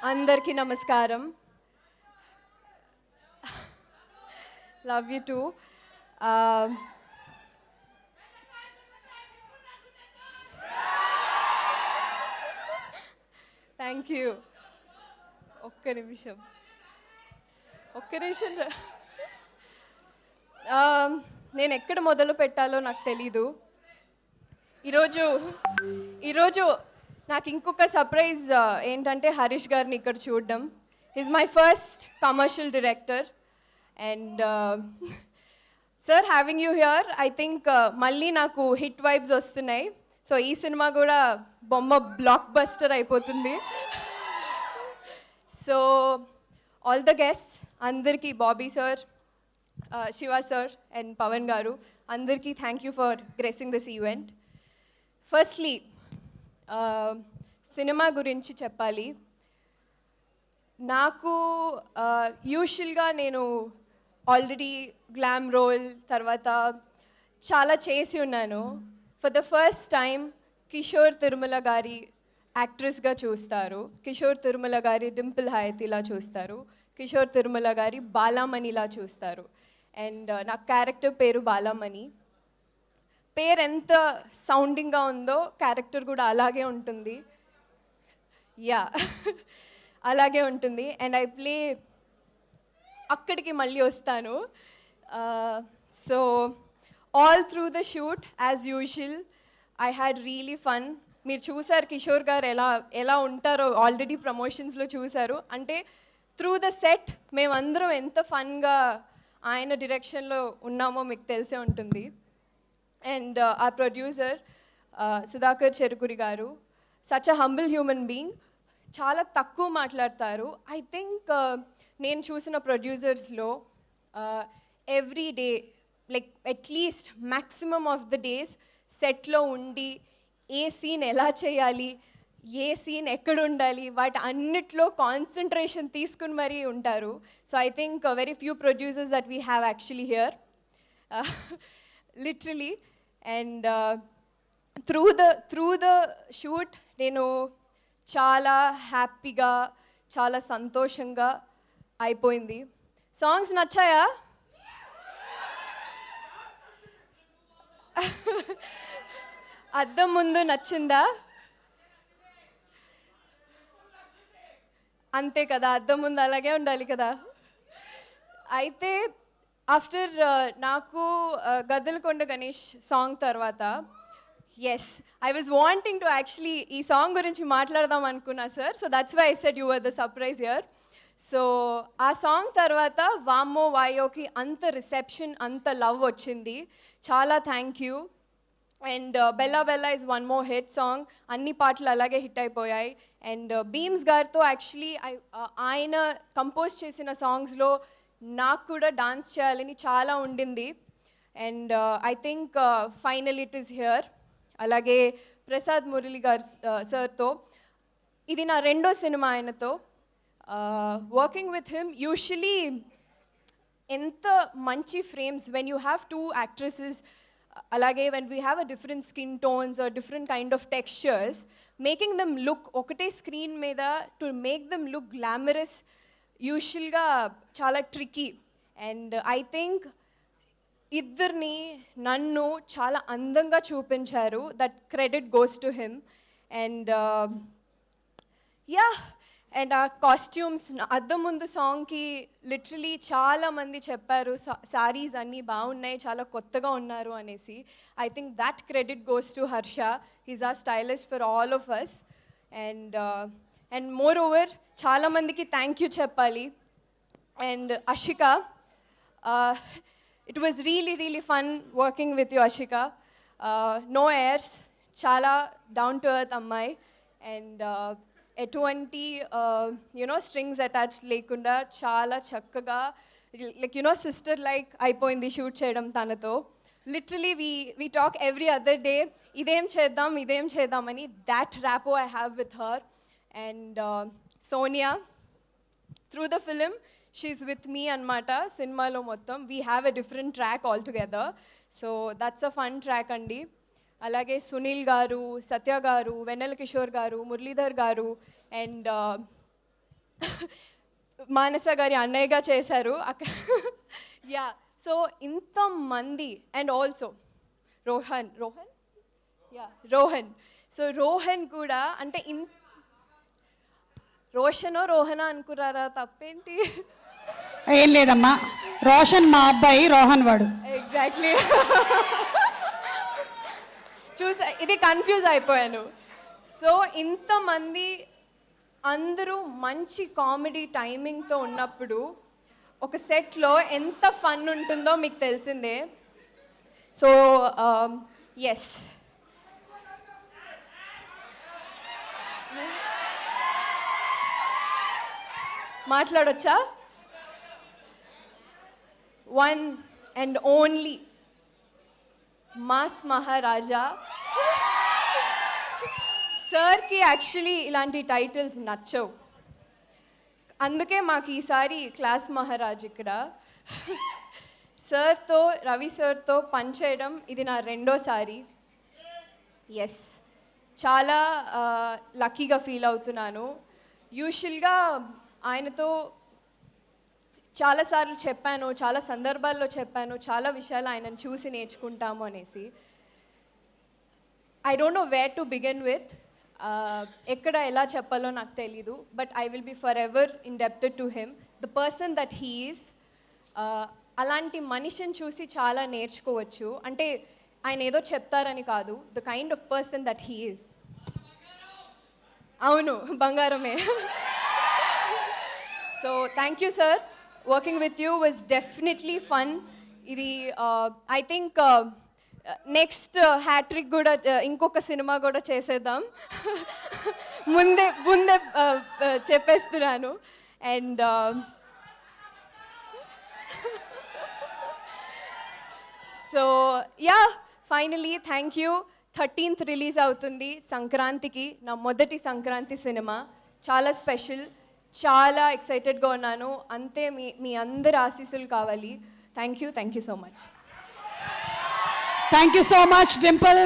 అందరికీ నమస్కారం. Love you two. Thank you. ఒక్క నిమిషం. నేను ఎక్కడ మొదలు పెట్టాలో నాకు తెలీదు. ఈరోజు నాకు ఇంకొక సర్ప్రైజ్ ఏంటంటే హరీష్ గారిని ఇక్కడ చూడడం. Is my first commercial director and sir having you here I think మళ్ళీ నాకు హిట్ వైబ్స్ వస్తున్నాయి. సో ఈ సినిమా కూడా బొమ్మ బ్లాక్ బస్టర్ అయిపోతుంది. సో ఆల్ ద గెస్ట్ అందరికీ, Bobby sir, Shiva sir and Pavan గారు, అందరికీ thank you for gracing this event. Firstly cinema గురించి చెప్పాలి. నాకు యూజువల్గా నేను ఆల్రెడీ గ్లామ్ రోల్ తర్వాత చాలా చేసి ఉన్నాను. For the first time Kishore Tirumala గారి యాక్ట్రెస్గా చూస్తారు, కిషోర్ తిరుమల గారి డింపుల్ హయతిలా చూస్తారు, కిషోర్ తిరుమల గారి బాలామణిలా చూస్తారు. అండ్ నా క్యారెక్టర్ పేరు బాలామణి. పేరు ఎంత సౌండింగ్గా ఉందో క్యారెక్టర్ కూడా అలాగే ఉంటుంది. యా అలాగే ఉంటుంది. అండ్ ఐ ప్లే అక్కడికి మళ్ళీ వస్తాను. So all through the shoot as usual I had really fun. మీరు చూసారు కిషోర్ గారు ఎలా ఉంటారో, ఆల్రెడీ ప్రమోషన్స్లో చూసారు. అంటే త్రూ ద సెట్ మేమందరం ఎంత ఫన్గా ఆయన డైరెక్షన్లో ఉన్నామో మీకు తెలిసే ఉంటుంది. అండ్ ఆ producer Sudhakar Cherukuri garu, such a humble human being, చాలా తక్కువ మాట్లాడతారు. ఐ థింక్ నేను చూసిన ప్రొడ్యూసర్స్లో every day like at least maximum of the days సెట్లో ఉండి ఏ సీన్ ఎలా చేయాలి, ఏ సీన్ ఎక్కడ ఉండాలి, వాటి అన్నిట్లో కాన్సన్ట్రేషన్ తీసుకుని మరీ ఉంటారు. So I think very few producers that we have actually here literally. And through the shoot నేను చాలా హ్యాపీగా, చాలా సంతోషంగా అయిపోయింది. సాంగ్స్ నచ్చాయా? అద్దం ముందు నచ్చిందా? అంతే కదా, అద్దం ముందు అలాగే ఉండాలి కదా. అయితే ఆఫ్టర్ నాకు గద్దలకొండ గణేష్ సాంగ్ తర్వాత yes I was wanting to actually ఈ సాంగ్ గురించి మాట్లాడదాం అనుకున్నా sir. So that's why I said you were the surprise here. So ఆ సాంగ్ తర్వాత వామ్మో వాయోకి అంత రిసెప్షన్, అంత లవ్ వచ్చింది. చాలా thank you. And Bella Bella is one more hit song. అన్ని పాటలు అలాగే హిట్ అయిపోయాయి. అండ్ బీమ్స్ గారితో యాక్చువల్లీ ఆయన కంపోజ్ చేసిన సాంగ్స్లో నాకు కూడా డాన్స్ చేయాలని చాలా ఉండింది. And I think final it is here. అలాగే ప్రసాద్ మురళి గారు సార్తో ఇది నా రెండో సినిమా ఆయనతో వర్కింగ్ విత్ హిమ్. యూజువలీ ఎంత మంచి frames when you have two actresses, అలాగే when we have a different skin tones or different kind of textures, making them look ఒకటే స్క్రీన్ మీద to make them look glamorous యూజువల్గా చాలా tricky. And I think ఇద్దరిని నన్ను చాలా అందంగా చూపించారు. That credit goes to him. And yeah and ఆ కాస్ట్యూమ్స్, అద్దం ముందు సాంగ్కి లిటరలీ చాలామంది చెప్పారు సారీస్ అన్నీ బాగున్నాయి, చాలా కొత్తగా ఉన్నారు అనేసి. I think that credit goes to Harsha. He's our stylist for all of us. And moreover చాలామందికి థ్యాంక్ యూ చెప్పాలి. And Ashika, it was really fun working with you Ashika. No airs, చాలా డౌన్ టు ఎర్త్ అమ్మాయి. And ఎటువంటి strings attach లేకుండా చాలా చక్కగా like sister like అయిపోయింది shoot చేయడం తనతో. Literally we talk every other day, ఇదేం చేద్దాం అని. That rapport I have with her. And Sonia, through the film she's with me అనమాట. సినిమాలో మొత్తం we have a different track altogether. So that's a fun track అండి. అలాగే సునీల్ గారు, సత్య గారు, వెన్నెల కిషోర్ గారు, మురళీధర్ గారు, అండ్ మానస గారి అన్నయ్యగా చేశారు అక్కడ. యా, సో ఇంతమంది and also Rohan so Rohan కూడా అంటే రోహనా అనుకున్నారా? తప్పేంటి? ఏం లేదమ్మా, రోషన్ మా అబ్బాయి, రోహన్ వాడు. ఎగ్జాక్ట్లీ. ఇది కన్ఫ్యూజ్ అయిపోయాను. సో ఇంతమంది అందరూ మంచి కామెడీ టైమింగ్తో ఉన్నప్పుడు ఒక సెట్లో ఎంత ఫన్ ఉంటుందో మీకు తెలిసిందే. సో ఎస్, మాట్లాడొచ్చా? One and only mass Maharaja సార్కి యాక్చువల్లీ ఇలాంటి టైటిల్స్ నచ్చవు, అందుకే మాకు ఈసారి క్లాస్ మహారాజ్ ఇక్కడ. సార్తో, రవి సార్తో పనిచేయడం ఇది నా రెండోసారి. ఎస్, చాలా లక్కీగా ఫీల్ అవుతున్నాను. యూజువల్గా ఆయనతో చాలాసార్లు చెప్పాను, చాలా సందర్భాల్లో చెప్పాను, చాలా విషయాలు ఆయనను చూసి నేర్చుకుంటాము అనేసి. I don't know where to begin with, ఎక్కడ ఎలా చెప్పాలో నాకు తెలీదు. But I will be for ever indebted to him, the person that he is. అలాంటి మనిషిని చూసి చాలా నేర్చుకోవచ్చు. అంటే ఆయన ఏదో చెప్తారని కాదు, the kind of person that he is. అవును, బంగారమే. So thank you sir, working with you was definitely fun. ఇది ఐ థింక్ నెక్స్ట్ హ్యాట్రిక్ కూడా ఇంకొక సినిమా కూడా చేసేద్దాం. ముందే చెప్పేస్తున్నాను. And so yeah, finally thank you. 13th release అవుతుంది సంక్రాంతికి, నా మొదటి సంక్రాంతి సినిమా. చాలా స్పెషల్, చాలా ఎక్సైటెడ్గా ఉన్నాను. అంతే మీ అందరి ఆశీస్సులు కావాలి. Thank you so much. Thank you so much Dimple.